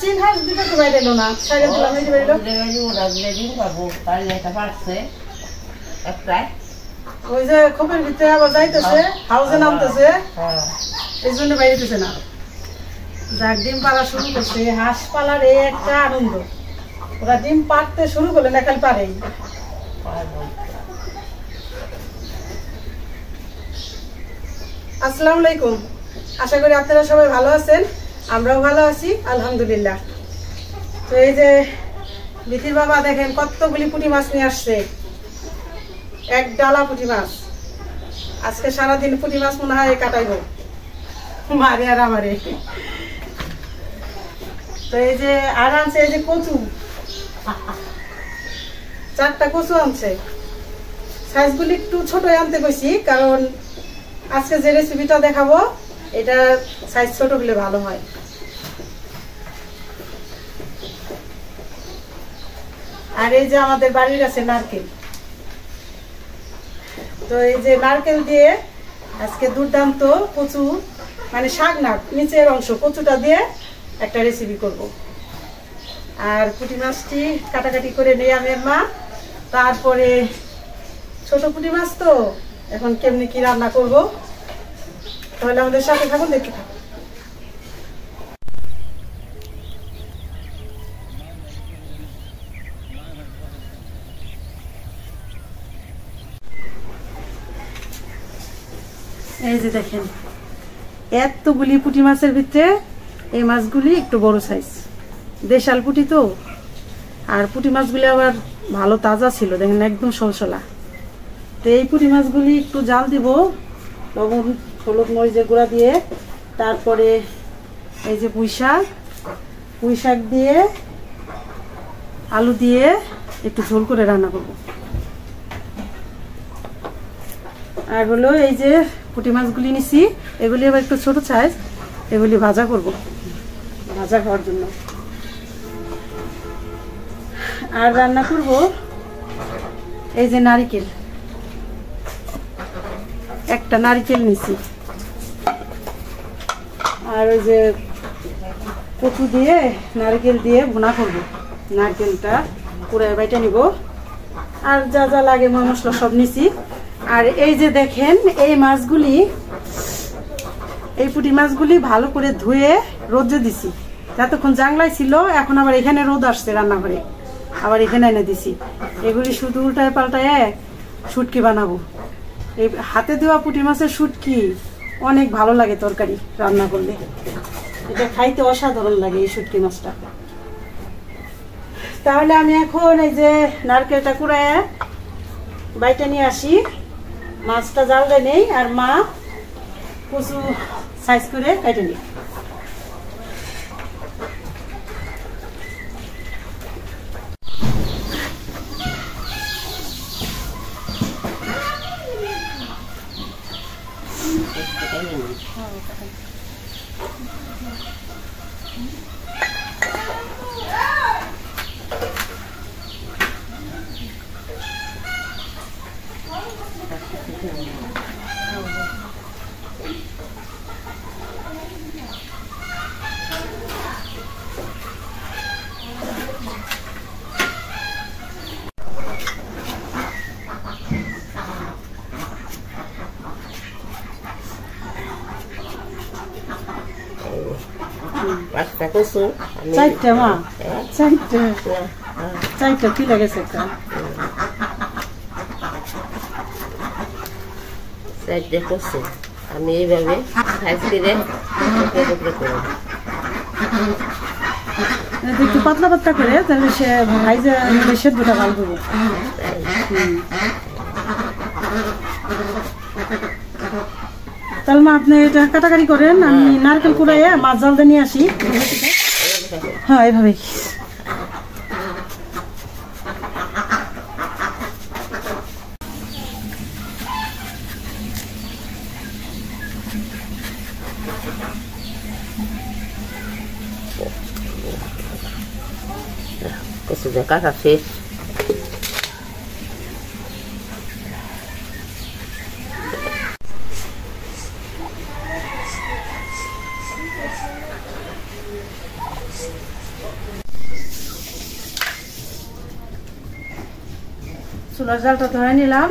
চিন হাঁস দুটো তো বাইরে এলো না সাইডে দিলাম এই যে বাইরে ওই যে খোপের ভিতরে আবার যাইতেছে হাউসে নামতেছে এই জন্য বাইরেতেছে না যাক ডিম পাড়া শুরু করছে হাঁস পালার এই একটা আনন্দ ওরা ডিম পাড়তে শুরু করলে না খালি পারেই আসসালামু আলাইকুম আশা করি আপনারা সবাই ভালো আছেন আমরাও ভালো আছি আলহামদুলিল্লাহ তো এই যে বিথির বাবা দেখেন কতগুলি পুঁটি মাছ নিয়ে আসছে এক ডালা পুঁটি মাছ আজকে সারাদিন পুঁটি মাছ মনে হয় কাটাইব মারে আর আমারে তো এই যে আর আনছে এই যে কচু 4টা কচু আনছে সাইজগুলি একটু ছোট আনতে কইছি কারণ আজকে যে রেসিপিটা দেখাবো এটা সাইজ ছোট হলে ভালো হয় আর এই যে আমাদের বাড়ির আছে নারকেল তো এই যে নারকেল দিয়ে আজকে দুর্দান্ত কচু মানে শাক না নিচের অংশ কচুটা দিয়ে একটা রেসিপি করব আর পুঁটি মাছটি কাটাকাটি করে নেই আমার মা তারপরে ছোট পুঁটি মাছ তো এখন কেমনি কি রান্না করব তাহলে আমাদের সাথে থাকুন দেখতে থাকুন এই যে দেখেন এতগুলি পুঁটি মাছের ভিতরে এই মাছগুলি একটু বড় সাইজ দেশাল পুঁটি তো আর পুঁটি মাছগুলি আবার ভালো তাজা ছিল দেখেন একদম সলসলা তো এই পুঁটি মাছগুলি একটু জাল দিব লবণ হলুদ মরিচের গুঁড়া দিয়ে তারপরে এই যে পুঁই শাক দিয়ে আলু দিয়ে একটু ঝোল করে রান্না করব আর হলো এই যে পুঁটি মাছগুলি নিছি এগুলি আবার একটু ছোট সাইজ এগুলি ভাজা করব ভাজা খাওয়ার জন্য আর রান্না করব এই যে নারকেল একটা নারকেল নিছি আর ওই যে কচু দিয়ে নারকেল দিয়ে ভুনা করব নারকেলটা পুরো বাইটা নিব আর যা যা লাগে মশলা সব নিছি আর এই যে দেখেন এই মাছগুলি এই পুঁটি মাছগুলি ভালো করে ধুয়ে রোদে দিছি যতক্ষণ জাংলাই ছিল এখন আবার এখানে রোদ আসছে রান্নাঘরে আবার এখানে এনে দিছি এগুলি শুধু উল্টায় পাল্টায় শুটকি বানাবো এই হাতে দেওয়া পুঁটি মাছের শুটকি অনেক ভালো লাগে তরকারি রান্না করলে এটা খাইতে অসাধারণ লাগে এই শুটকি মাছটা তাহলে আমি এখন এই যে নারকেলটা কুড়ায় বাইটা নিয়ে আসি মাছটা জাল দেয় নেই আর মা কচু সাইজ করে কেটে নিই চারটা মা চারটা কি লাগেছে একটা চারটে করছি আমি এইভাবে সাইজ করে একটু পাতলা পাতলা করে তাহলে সে ভাইজা সেদ্ধটা ভালো করবো তাহলে মা আপনি এটা কাটাকাটি করেন আমি নারকেল কুড়াইয়ে মাছ জাল দিয়ে নিয়ে আসি হ্যাঁ এইভাবেই কচুটা কাটা শেষ চুলার জালটা ধরে নিলাম।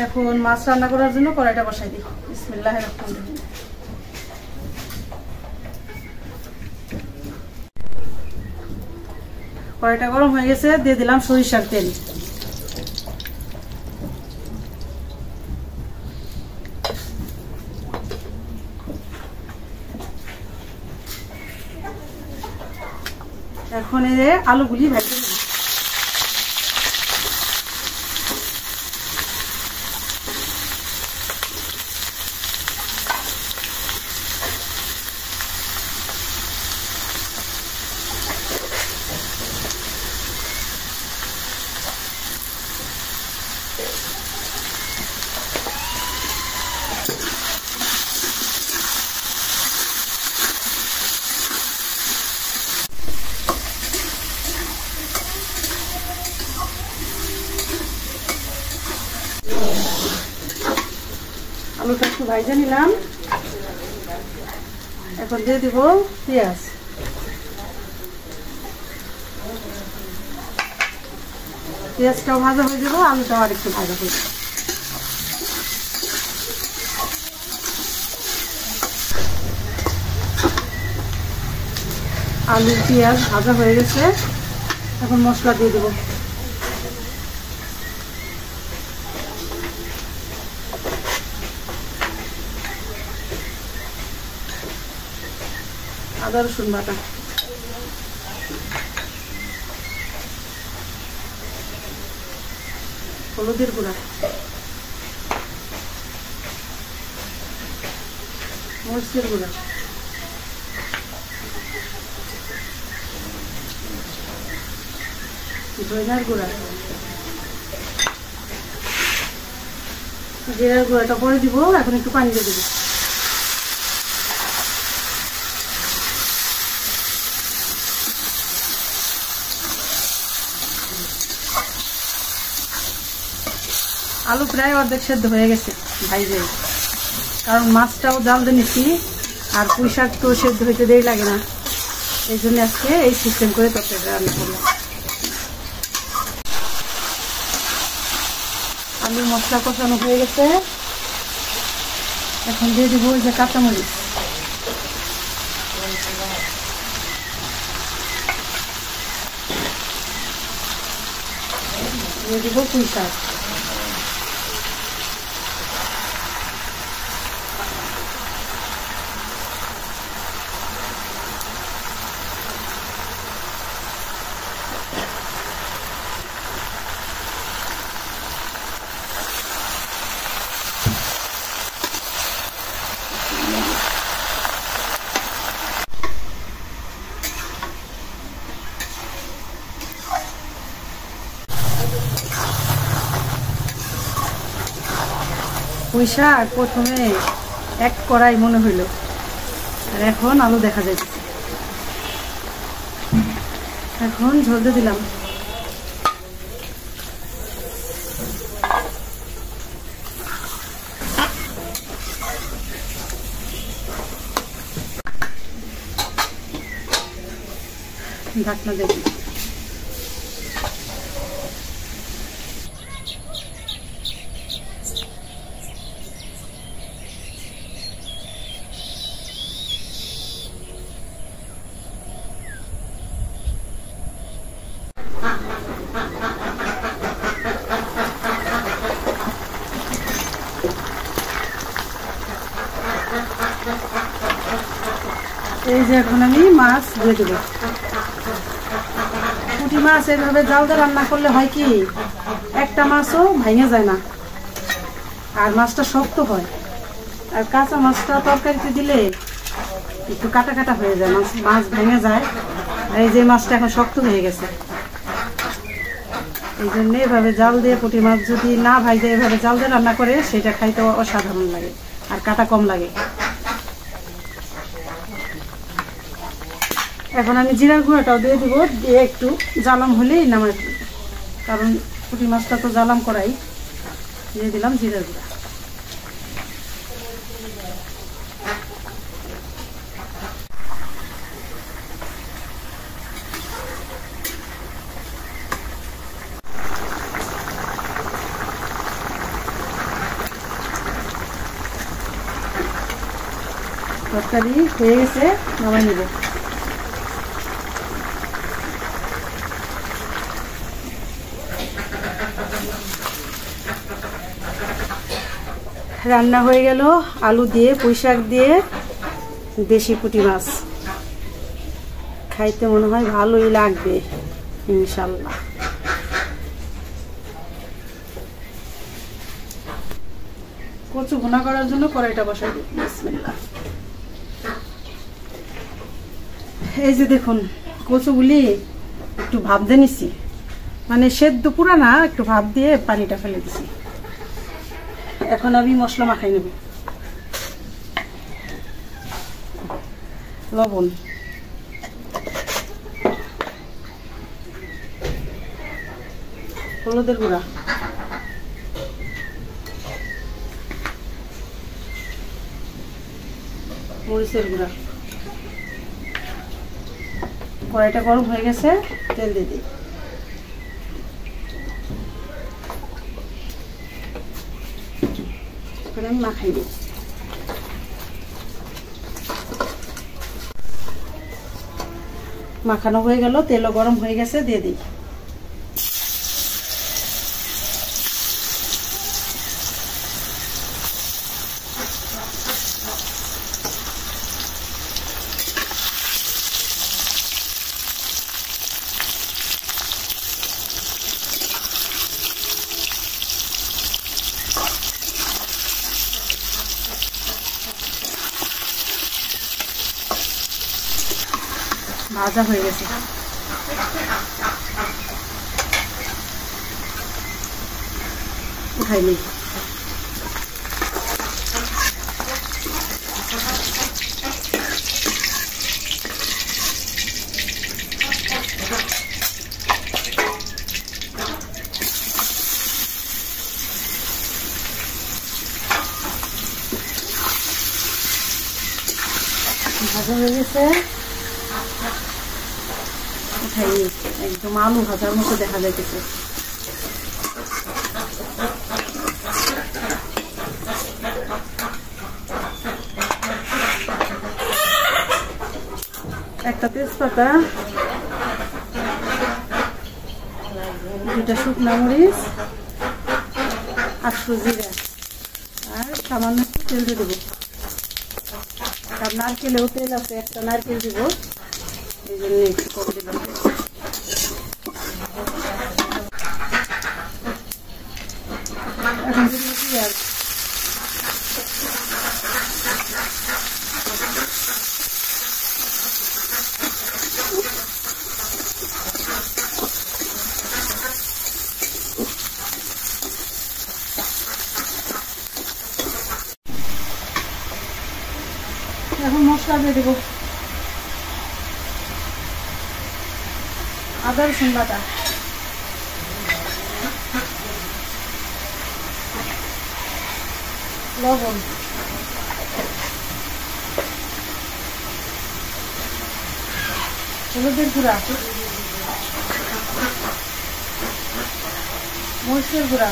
এখন মাছ রান্না করার জন্য কড়াইটা বসাই দিই। বিসমিল্লাহির রহমানির রহিম। কড়াইটা গরম হয়ে গেছে, দিয়ে দিলাম সরিষার তেল। এখন এই আলুগুলি ভেজে নেব। আলুটা একটু ভাজে নিলাম। এখন দিয়ে দিব পেঁয়াজ। পেঁয়াজটাও ভাজা হয়ে যাব, আলুটাও আর একটু ভাজা হয়ে যাবে। আলু পেঁয়াজ ভাজা হয়ে গেছে, এখন মশলা দিয়ে দেবো। আদা রসুন বাটা, হলুদের গুঁড়া, মরিচের গুঁড়া, ধনিয়ার গুঁড়া, জিরার গুঁড়াটা পরে দিব। এখন একটু পানি দিয়ে দেবো। আলু প্রায় অর্ধেক সেদ্ধ হয়ে গেছে ভাইজে, কারণ মাছটাও জাল দিয়ে নিচ্ছি আর পুঁই শাক তো সেদ্ধ হইতে দেরি লাগে না, এই জন্য আজকে এই সিস্টেম করে তরকারিটা রান্না করলাম। আলু মশলা কষানো হয়ে গেছে, এখন দিয়ে দিব ওই যে কাঁচামরিচ। দিয়ে দিব পুঁই শাক। পুঁই শাক প্রথমে এক কড়াই মনে হইল, আর এখন আলু দেখা যাচ্ছে। এখন ঝোল দিয়ে দিলাম। ঢাকনা দিয়ে দিলাম। এই যে এখন আমি মাছ দিয়ে দেবো। পুঁটি মাছ এইভাবে জাল দিয়ে রান্না করলে হয় কি, একটা মাছও ভেঙে যায় না, আর মাছটা শক্ত হয়। আর কাঁচা মাছটা তরকারিতে দিলে একটু কাটা কাটা হয়ে যায়, মাছ ভেঙে যায়। আর এই যে মাছটা এখন শক্ত হয়ে গেছে, এই জন্য এভাবে জাল দিয়ে পুঁটি মাছ যদি না ভাজে এভাবে জাল দিয়ে রান্না করে সেটা খাইতে অসাধারণ লাগে আর কাটা কম লাগে। এখন আমি জিরার গুঁড়াটাও দিয়ে দিব, দিয়ে একটু জালাম হলেই নামাই দেব, কারণ পুঁটি মাছটা তো জালাম করাই। দিয়ে দিলাম জিরার গুঁড়া। তরকারি হয়ে গেছে, নামাই নিব। রান্না হয়ে গেল আলু দিয়ে, পুঁই শাক দিয়ে দেশি পুঁটি মাছ। খাইতে মনে হয় ভালোই লাগবে ইনশাল্লাহ। কচু ভুনা করার জন্য কড়াইটা বসাই দিই। বিসমিল্লাহ। এই যে দেখুন, কচুগুলি একটু ভাপ দিয়ে নিছি, মানে সেদ্ধ পুরা না, একটু ভাপ দিয়ে পানিটা ফেলে দিছি। এখন আমি মশলা মাখাই নেব। লবণ, হলুদের গুঁড়া, মরিচের গুঁড়া। কড়াইটা গরম হয়ে গেছে, তেল দিয়ে দিই। আমি মাখাই দিই। মাখানো হয়ে গেল, তেলও গরম হয়ে গেছে, দিয়ে দিই। ভাজা হয়ে গেছে। উঠাই নিই। ভাজা হয়ে গেছে, একদম আলু ভাজার মতো দেখা যাইতেছে। একটা তেজপাতা, দুটা শুকনো মরিচ, 800 জিরা, আর সামান্য তেল দিয়ে দেবো। আর নারকেলেও তেল আছে, একটা নারকেল দিব, এই জন্য একটু কম দিলাম। এখন দিব পেঁয়াজ, এখন মশলা দিয়ে দেবো। আদা রসুন বাটা, লবণ, হলুদের গুঁড়া, মরিচের গুঁড়া,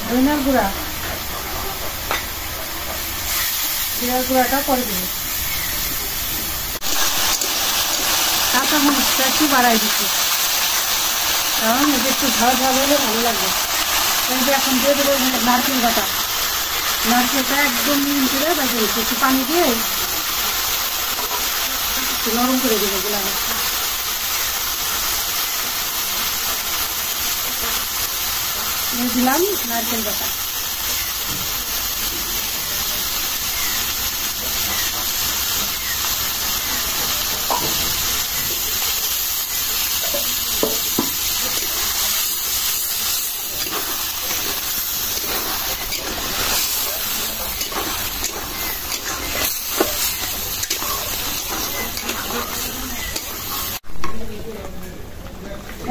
ধনিয়ার গুঁড়া, জিরার গুঁড়াটা পরে দেবো। কাঁচা মরিচটা একটু বাড়াই দিচ্ছি, কারণ এটা একটু ঝাল ঝাল হলে ভালো লাগবে। কিন্তু এখন দিয়ে দেবো নারকেল বাটা। নারকেলটা একদম মিহিন করে বাজে একটু পানি দিয়ে একটু নরম করে দেবো গোলা। দিয়ে দিলাম নারকেল বাটা।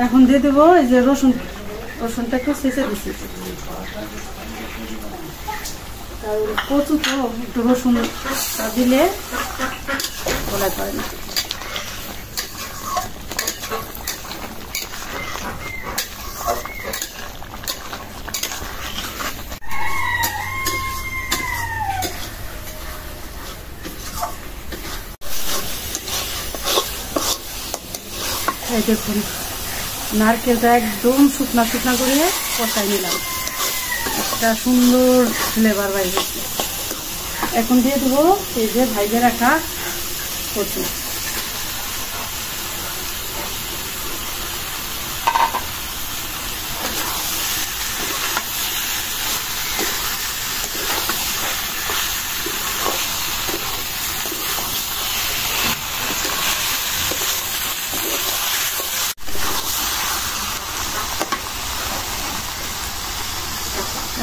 এখন দিয়ে দেবো এই যে রসুন, রসুনটা একটু ছেঁচে দিচ্ছি। কচু তো একটু রসুন দিলে গলায় পড়ে না। এই দেখুন নারকেলটা একদম শুকনা শুকনা করে কষাই নিলাম, একটা সুন্দর ফ্লেভার বাইর হচ্ছে। এখন দিয়ে দেবো এই যে ভাইজে রাখা কচু।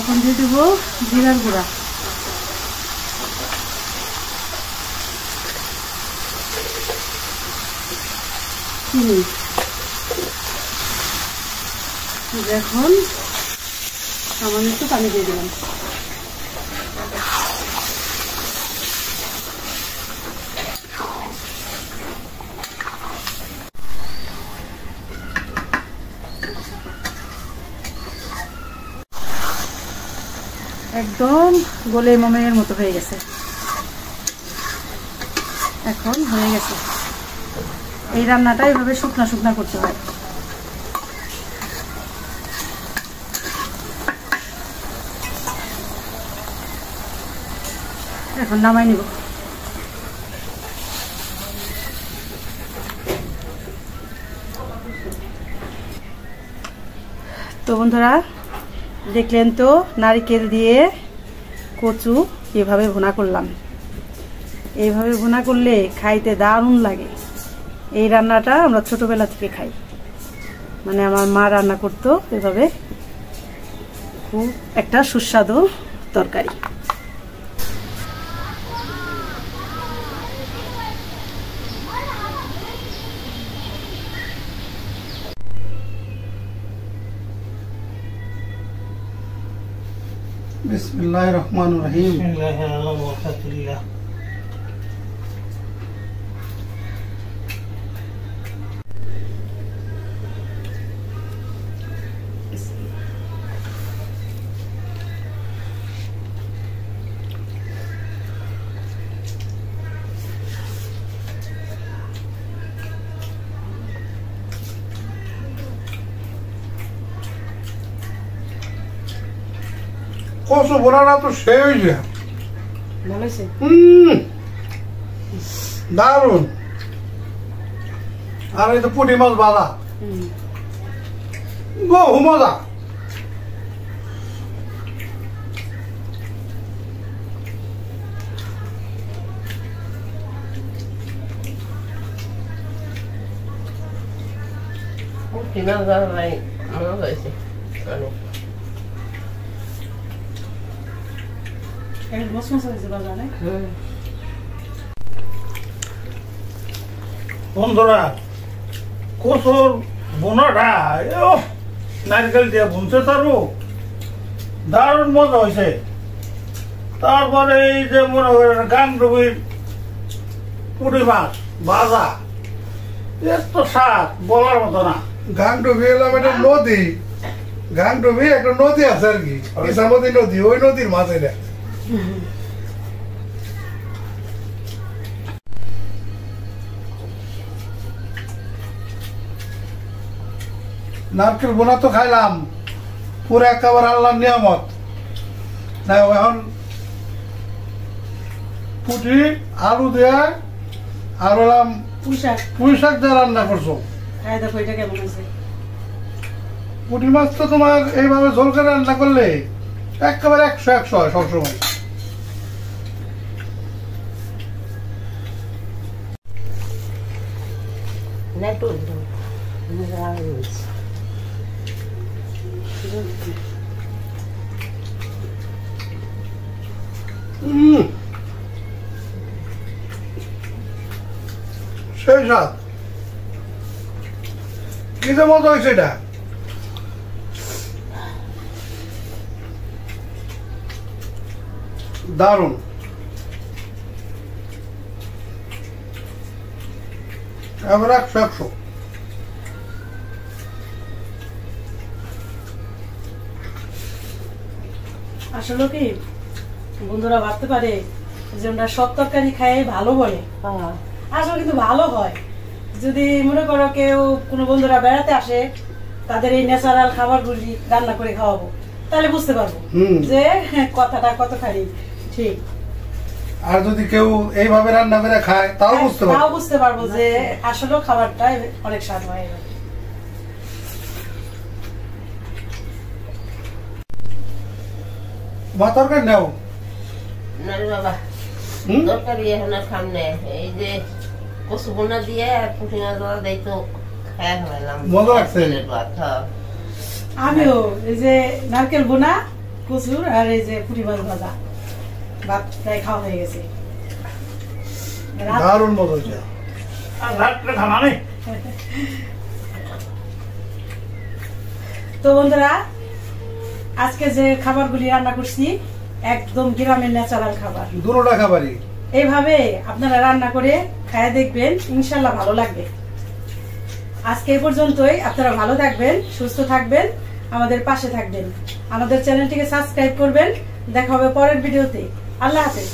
এখন দিয়ে দেবো জিরার গুঁড়া, চিনি, এখন সামান্য একটু পানি দিয়ে দিলাম। একদম গোলে মোমের মতো হয়ে গেছে, এখন হয়ে গেছে। এই রান্নাটা এইভাবে শুকনা শুকনা করতে হয়। এখন নামাই নিব। তো বন্ধুরা দেখলেন তো নারকেল দিয়ে কচু এভাবে ভুনা করলাম। এইভাবে ভুনা করলে খাইতে দারুণ লাগে। এই রান্নাটা আমরা ছোটবেলা থেকে খাই, মানে আমার মা রান্না করতো এভাবে, খুব একটা সুস্বাদু তরকারি। বিসমিল্লাহির রহমানির রহিম। কচু বোনাটা তো সেই হয়েছে, ভালো হয়েছে? দারুন। আর এই তো পুঁটি মাছ ভাজা, বহু মজা। বন্ধুরা কচুর বোনাটা নারকেল দিয়ে বুনছে তারও দারুণ মজা হয়েছে। তারপরে এই যে মনে করেন গাংডুবির পুঁটি মাছ ভাজা, এর তো স্বাদ বলার মতো না। গাংডুবি এলাম একটা নদী, গাংডুবি একটা নদী আছে আর কি, ইসামতি নদী, ওই নদীর মাছ এটা। নারকেল বোনা তো খাইলাম, পুরো একেবারে আল্লাহর নিয়ামত। না এখন পুঁটি আলু দেয়া আর হলাম পুঁই শাক দিয়ে রান্না করছো। পুঁটি মাছ তো তোমার এইভাবে ঝোল করে রান্না করলে একেবারে 100 হয় সবসময়। সেই স্বাদ, কি যে মজা হয়েছে এটা। দারুণ। এবার 100। আসলে কি বন্ধুরা ভাবতে পারে যে আমরা সব তরকারি খাই ভালো বলে, আসলে কিন্তু ভালো হয়। যদি মনে করো কেউ কোনো বন্ধুরা বেড়াতে আসে, তাদের এই ন্যাচারাল খাবারগুলি রান্না করে খাওয়াবো, তাহলে বুঝতে পারবো যে কথাটা কতখানি ঠিক। আর যদি কেউ এইভাবে রান্না করে খায় তাও বুঝতে পারবো যে আসলে খাবারটা অনেক স্বাদ হয়। মা তরকারি নাও না রে বাবা, তরকারি এখন আর খাম না। এই যে কচু বোনা দিয়ে আর পুঁটি মাছ ধরা দেয় তো খায়া ফেলাম, মজা লাগছে। আমিও এই যে নারকেল বোনা, কচুর আর এই যে পুঁটি মাছ ভাজা, ভাত প্রায় খাওয়া হয়ে গেছে। দারুণ মজা হয়েছে। তো বন্ধুরা, আজকে যে খাবারগুলি রান্না করছি একদম গ্রামের ন্যাচারাল খাবার, দুটোটা খাবারই এইভাবে আপনারা রান্না করে খায় দেখবেন, ইনশাল্লাহ ভালো লাগবে। আজকে এই পর্যন্তই। আপনারা ভালো থাকবেন, সুস্থ থাকবেন, আমাদের পাশে থাকবেন, আমাদের চ্যানেলটিকে সাবস্ক্রাইব করবেন। দেখা হবে পরের ভিডিওতে। আল্লাহ হাফেজ।